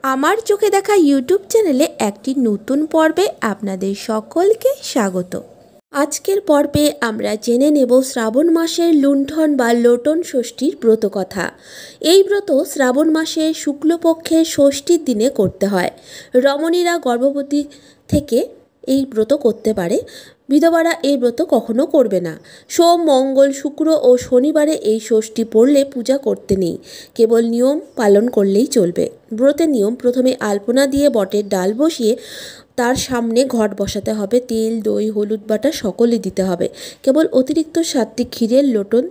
আমার চোখে দেখা ইউটিউব চ্যানেলে একটি নতুন পর্বে আপনাদের সকলকে স্বাগত। আজকের পর্বে আমরা জেনে নেব শ্রাবণ মাসের লুণ্ঠন বা লোটন ষষ্ঠীর ব্রত কথা। এই ব্রত শ্রাবণ মাসের শুক্লপক্ষের ষষ্ঠীর দিনে করতে হয়। রমণীরা গর্ভবতী থেকে এই ব্রত করতে পারে, বিধবারা এই ব্রত কখনো করবে না। সোম, মঙ্গল, শুক্র ও শনিবারে এই ষষ্ঠী পড়লে পূজা করতে নেই, কেবল নিয়ম পালন করলেই চলবে। ব্রতের নিয়ম: প্রথমে আলপনা দিয়ে বটের ডাল বসিয়ে তার সামনে ঘট বসাতে হবে। তেল, দই, হলুদ বাটা সকলে দিতে হবে। কেবল অতিরিক্ত 7টি ক্ষীরের লোটন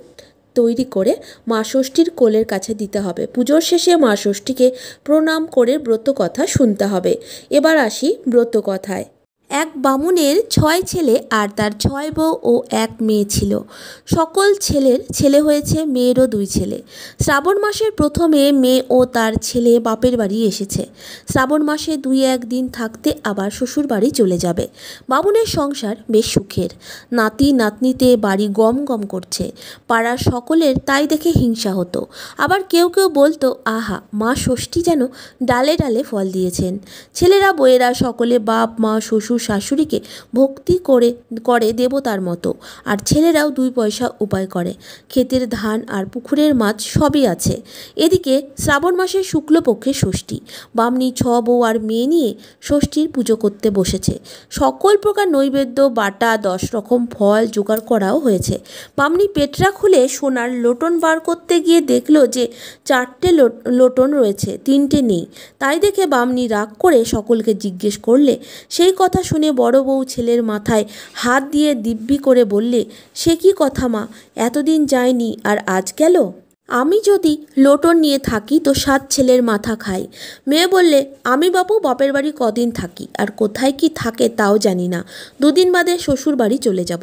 তৈরি করে মা ষষ্ঠীর কোলের কাছে দিতে হবে। পুজোর শেষে মা ষষ্ঠীকে প্রণাম করে ব্রত কথা শুনতে হবে। এবার আসি ব্রত কথায়। এক বামুনের 6 ছেলে আর তার 6 বউ ও 1 মেয়ে ছিল। সকল ছেলের ছেলে হয়েছে, মেয়েরও 2 ছেলে। শ্রাবণ মাসের প্রথমে মেয়ে ও তার ছেলে বাপের বাড়ি এসেছে। শ্রাবণ মাসে 2-1 দিন থাকতে আবার শ্বশুর বাড়ি চলে যাবে। বামুনের সংসার বেশ সুখের। নাতি নাতনিতে বাড়ি গম গম করছে। পাড়ার সকলের তাই দেখে হিংসা হতো। আবার কেউ কেউ বলতো, আহা, মা ষষ্ঠী যেন ডালে ডালে ফল দিয়েছেন। ছেলেরা বউয়েরা সকলে বাপ মা শ্বশুর শাশুড়িকে ভক্তি করে দেবতার মতো। আর ছেলেরাও 2 পয়সা উপায় করে। ক্ষেতের ধান আর পুকুরের মাছ সবই আছে। এদিকে শ্রাবণ মাসের শুক্লপক্ষে ষষ্ঠী। বামনি 6 বউ আর মেয়ে নিয়ে ষষ্ঠীর পুজো করতে বসেছে। সকল প্রকার নৈবেদ্য বাটা 10 রকম ফল জোগাড় করাও হয়েছে। বামনি পেটরা খুলে সোনার লোটন বার করতে গিয়ে দেখলো যে 4টে লোটন রয়েছে, 3টে নেই। তাই দেখে বামনি রাগ করে সকলকে জিজ্ঞেস করলে। সেই কথা শুনে বড় বউ ছেলের মাথায় হাত দিয়ে দিব্যি করে বললে, সে কি কথা মা, এতদিন যায়নি আর আজ গেল? আমি যদি লোটন নিয়ে থাকি তো 7 ছেলের মাথা খাই। মেয়ে বললে, আমি বাপু বাপের বাড়ি কদিন থাকি আর কোথায় কি থাকে তাও জানি না। 2 দিন বাদে শ্বশুর বাড়ি চলে যাব।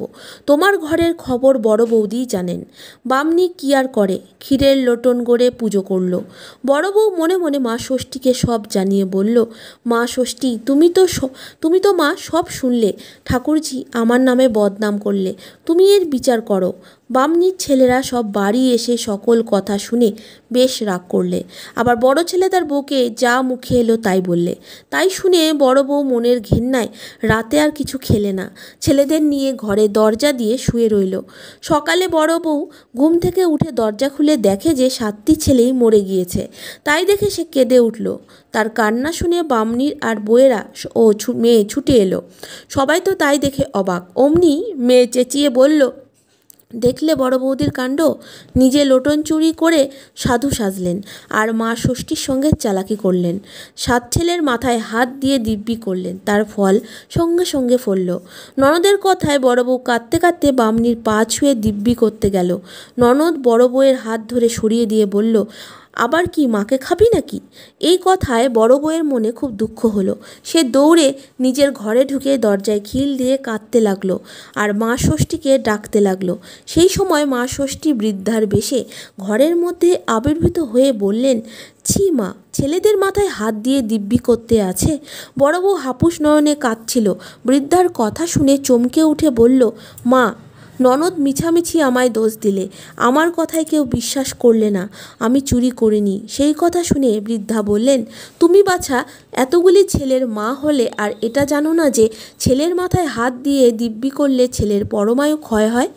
তোমার ঘরের খবর বড় বৌদিই জানেন। বামনি কি আর করে, ক্ষীরের লোটন গড়ে পুজো করলো। বড় বউ মনে মনে মা ষষ্ঠীকে সব জানিয়ে বলল, মা ষষ্ঠী, তুমি তো মা সব শুনলে। ঠাকুরজি আমার নামে বদনাম করলে, তুমি এর বিচার করো। বামনির ছেলেরা সব বাড়ি এসে সকল কথা শুনে বেশ রাগ করলে। আবার বড় ছেলে তার বউকে যা মুখে এলো তাই বললে। তাই শুনে বড় বউ মনের ঘেন্নায় রাতে আর কিছু খেলে না। ছেলেদের নিয়ে ঘরে দরজা দিয়ে শুয়ে রইল। সকালে বড় বউ ঘুম থেকে উঠে দরজা খুলে দেখে যে 7টি ছেলেই মরে গিয়েছে। তাই দেখে সে কেঁদে উঠল। তার কান্না শুনে বামনির আর বউয়েরা ও মেয়ে ছুটে এলো। সবাই তো তাই দেখে অবাক। অমনি মেয়ে চেঁচিয়ে বলল, দেখলে বড় বৌদির কাণ্ড! নিজে লোটন চুরি করে সাধু সাজলেন আর মা ষষ্ঠীর সঙ্গে চালাকি করলেন। 7 ছেলের মাথায় হাত দিয়ে দিব্যি করলেন, তার ফল সঙ্গে সঙ্গে ফলল। ননদের কথায় বড় বউ কাঁদতে কাঁদতে বামনির পা ছুঁয়ে দিব্যি করতে গেল। ননদ বড় বউয়ের হাত ধরে সরিয়ে দিয়ে বলল, আবার কি মাকে খাবি নাকি? এই কথায় বড় বউয়ের মনে খুব দুঃখ হলো। সে দৌড়ে নিজের ঘরে ঢুকে দরজায় খিল দিয়ে কাঁদতে লাগলো আর মা ষষ্ঠীকে ডাকতে লাগলো। সেই সময় মা ষষ্ঠী বৃদ্ধার বেশে ঘরের মধ্যে আবির্ভূত হয়ে বললেন, ছি মা, ছেলেদের মাথায় হাত দিয়ে দিব্যি করতে আছে? বড় বউ হাপুস নয়নে কাঁদছিল। বৃদ্ধার কথা শুনে চমকে উঠে বলল, মা, ননদ মিছামিছি আমায় দোষ দিলে, আমার কথায় কেউ বিশ্বাস করলে না, আমি চুরি করিনি। সেই কথা শুনে বৃদ্ধা বললেন, তুমি বাছা এতগুলি ছেলের মা হলে আর এটা জানো না যে ছেলের মাথায় হাত দিয়ে দিব্যি করলে ছেলের পরমায়ু ক্ষয় হয়?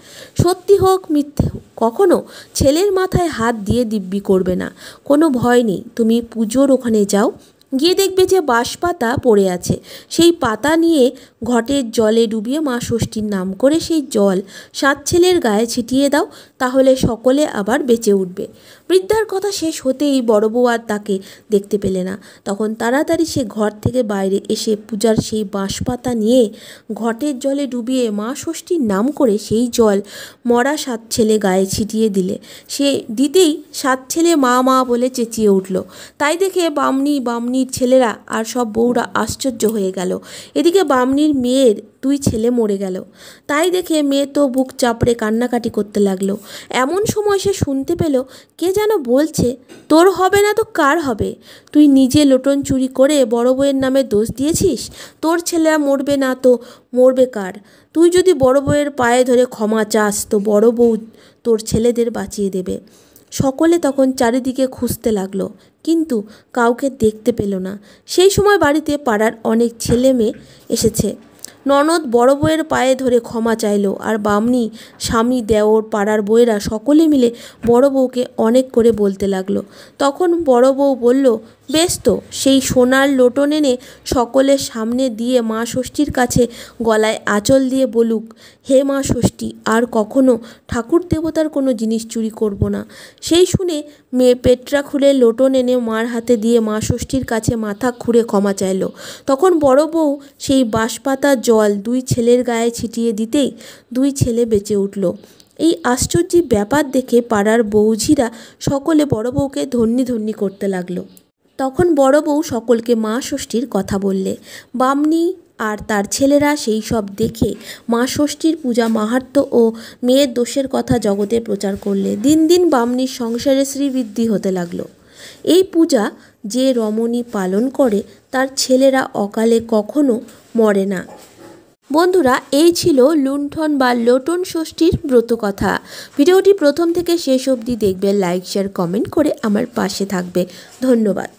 সত্যি হোক মিথ্যে হোক, কখনো ছেলের মাথায় হাত দিয়ে দিব্যি করবে না। কোনো ভয় নেই, তুমি পুজোর ওখানে যাও, গিয়ে দেখবে যে বাঁশপাতা পড়ে আছে। সেই পাতা নিয়ে ঘটের জলে ডুবিয়ে মা ষষ্ঠীর নাম করে সেই জল 7 ছেলের গায়ে ছিটিয়ে দাও, তাহলে সকলে আবার বেঁচে উঠবে। বৃদ্ধার কথা শেষ হতেই বড় বউ আর তাকে দেখতে পেলে না। তখন তাড়াতাড়ি সে ঘর থেকে বাইরে এসে পূজার সেই বাঁশপাতা নিয়ে ঘটের জলে ডুবিয়ে মা ষষ্ঠীর নাম করে সেই জল মরা 7 ছেলে গায়ে ছিটিয়ে দিলে। সে দিতেই 7 ছেলে মা মা বলে চেঁচিয়ে উঠল। তাই দেখে বামনির ছেলেরা আর সব বউরা আশ্চর্য হয়ে গেল। এদিকে বামনির মেয়ের 2 ছেলে মরে গেল। তাই দেখে মেয়ে তো বুক চাপড়ে কান্নাকাটি করতে লাগলো। এমন সময় সে শুনতে পেল কে যেন বলছে, তোর হবে না তো কার হবে? তুই নিজে লোটন চুরি করে বড় বউয়ের নামে দোষ দিয়েছিস। তোর ছেলেরা মরবে না তো মরবে কার? তুই যদি বড় বউয়ের পায়ে ধরে ক্ষমা চাস তো বড় বউ তোর ছেলেদের বাঁচিয়ে দেবে। সকলে তখন চারিদিকে খুঁজতে লাগলো, কিন্তু কাউকে দেখতে পেল না। সেই সময় বাড়িতে পাড়ার অনেক ছেলে মেয়ে এসেছে। ননদ বড় বউয়ের পায়ে ধরে ক্ষমা চাইলো, আর বামনি, স্বামী, দেওর, পাড়ার বউয়েরা সকলে মিলে বড় বউকে অনেক করে বলতে লাগলো। তখন বড় বউ বলল, বেশ তো, সেই সোনার লোটন এনে সকলের সামনে দিয়ে মা ষষ্ঠীর কাছে গলায় আঁচল দিয়ে বলুক, হে মা ষষ্ঠী, আর কখনো ঠাকুর দেবতার কোনো জিনিস চুরি করব না। সেই শুনে মেয়ে পেটরা খুলে লোটন এনে মার হাতে দিয়ে মা ষষ্ঠীর কাছে মাথা খুঁড়ে ক্ষমা চাইল। তখন বড় বউ সেই বাঁশপাতার জল দুই ছেলের গায়ে ছিটিয়ে দিতেই দুই ছেলে বেঁচে উঠল। এই আশ্চর্য ব্যাপার দেখে পাড়ার বৌঝিরা সকলে বড় বউকে ধন্যি ধন্যি করতে লাগলো। তখন বড় বউ সকলকে মা ষষ্ঠীর কথা বললে। বামনি আর তার ছেলেরা সেই সব দেখে মা ষষ্ঠীর পূজা মাহাত্ম্য ও মেয়ের দোষের কথা জগতে প্রচার করলে। দিন দিন বামনির সংসারে শ্রীবৃদ্ধি হতে লাগলো। এই পূজা যে রমণী পালন করে তার ছেলেরা অকালে কখনো মরে না। বন্ধুরা, এই ছিল লুণ্ঠন বা লোটন ষষ্ঠীর ব্রতকথা। ভিডিওটি প্রথম থেকে শেষ অবধি দেখবে, লাইক শেয়ার কমেন্ট করে আমার পাশে থাকবে। ধন্যবাদ।